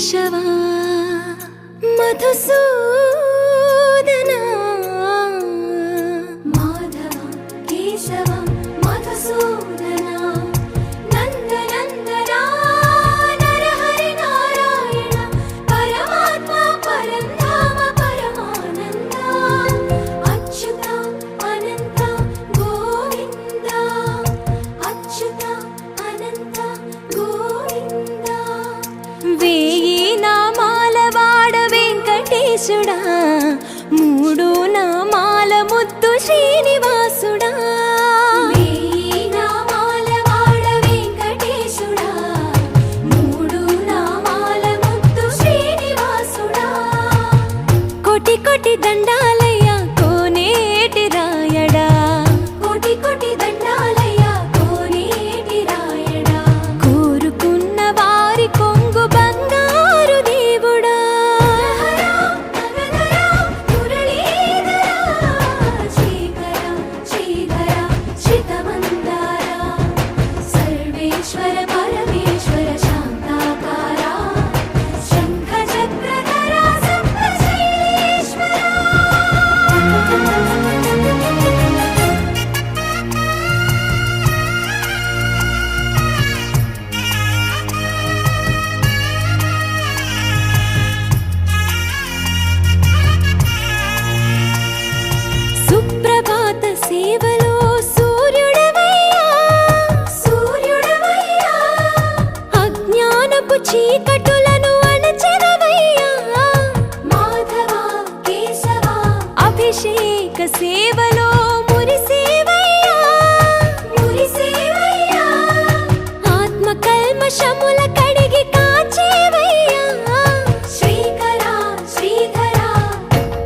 కేశవ మధుసూదన మాధవ కేశవ మధుసూదన నందనందన నరహరి నారాయణ పరమాత్మ పరంధామ పరమానంద అచ్యుత అనంత గోవింద అచ్యుత అనంత గోవింద వేయి నామాల వాడ వెంకటేశుడా మూడు నామాల ముద్దు శ్రీనివాసుడా వేయి నామాల వాడ వెంకటేశుడా మూడు నామాల ముద్దు శ్రీనివాసుడా కోటి కోటి దండాలయ్య కోనేటి రాయడా కోటి కోటి దండాలయ్య కోనేటి రాయడా కోరుకున్న వారి కొంగు బంగారు దేవుడా నగధరా మురళీధరా శ్రీకర శ్రీధర శ్రితమందార సర్వేశ్వర పరమేశ్వర శాంతాకార శంఖ చక్రధర సప్తశైలేశ్వర సుప్రభాత సేవలో సూర్యుడవయ్యా సూర్యుడవయ్యా అజ్ఞానపు చీకటులను అణచెదవయ్యా మాధవ కేశవ అభిషేక సేవలో మురిసేవయ్యా మురిసేవయ్యా ఆత్మ కల్మషముల కడిగి కాచేవయ్యా శ్రీకర శ్రీధర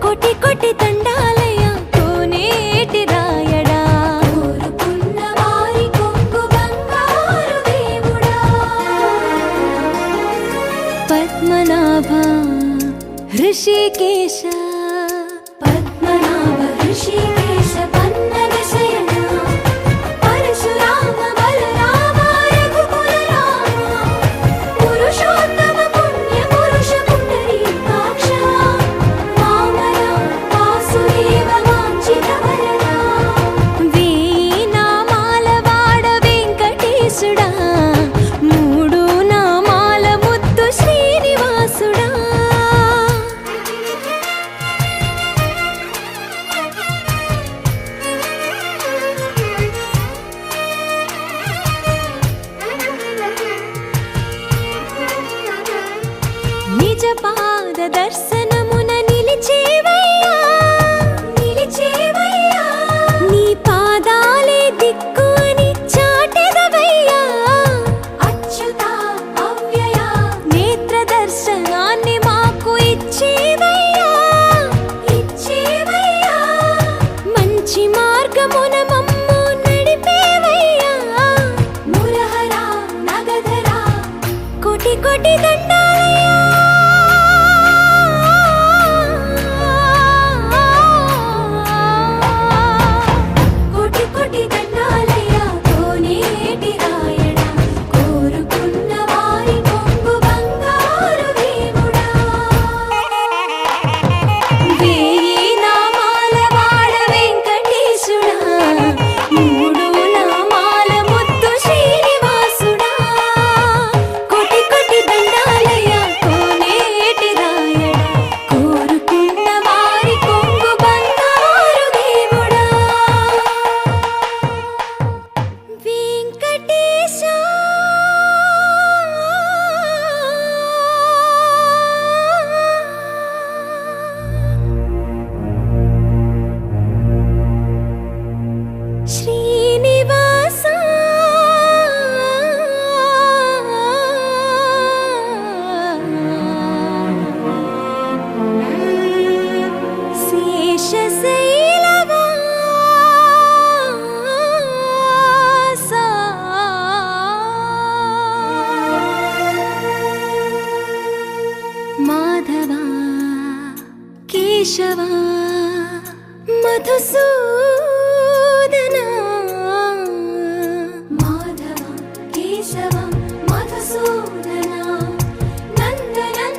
కోటి కోటి దండాలయ్య కోనేటి రాయడా కోరుకున్న వారి కొంగు బంగారు దేవుడా పద్మనాభ హృషికేశ పద్మనాభ ఋషికేశ పన్నగ శయన పరశురామ బలరామ రఘుకుల రామ పురుషోత్తమ పుణ్య పురుష పుండరీకాక్ష వామన వాసుదేవ వాంఛిత వరద వేయి నామాల వాడ వెంకటేశుడా మూడు నామాల ముద్దు శ్రీనివాసుడా నిజ పాద దర్శనమున నిలిచేవయ్యా నిలిచేవయ్యా నీ పాదాలే దిక్కు అని చాటెదవయ్యా అచ్యుత అవ్యయ నేత్ర దర్శనాన్ని మాకు ఇచ్చేవయ్యా ఇచ్చేవయ్యా మంచి మార్గమున మమ్ము నడిపేవయ్యా మురహర నగధర కోటి కోటి దండాలయ్యా కోటి కోటి దండాలయ్య కోనేటి రాయడ కోరుకున్న వారి కొంగు బంగారు దేవుడా వేయి నామాల వాడ వెంకటేశుడా మూడు నామాల ముద్దు శ్రీనివాసుడా కోటి కోటి దండాలయ్య కోనేటి రాయడా కోరుకున్న వారి కొంగు బంగారు దేవుడా వెంకటేశ శ్రీనివాస శేషశైలవాస మాధవ కేశవ మధుసూదన మాధవ కేశవ మధుసూదన నందనందన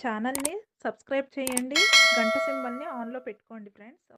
ఛానల్ని సబ్స్క్రైబ్ చేయండి, గంట సింబల్ని ఆన్లో పెట్టుకోండి ఫ్రెండ్స్.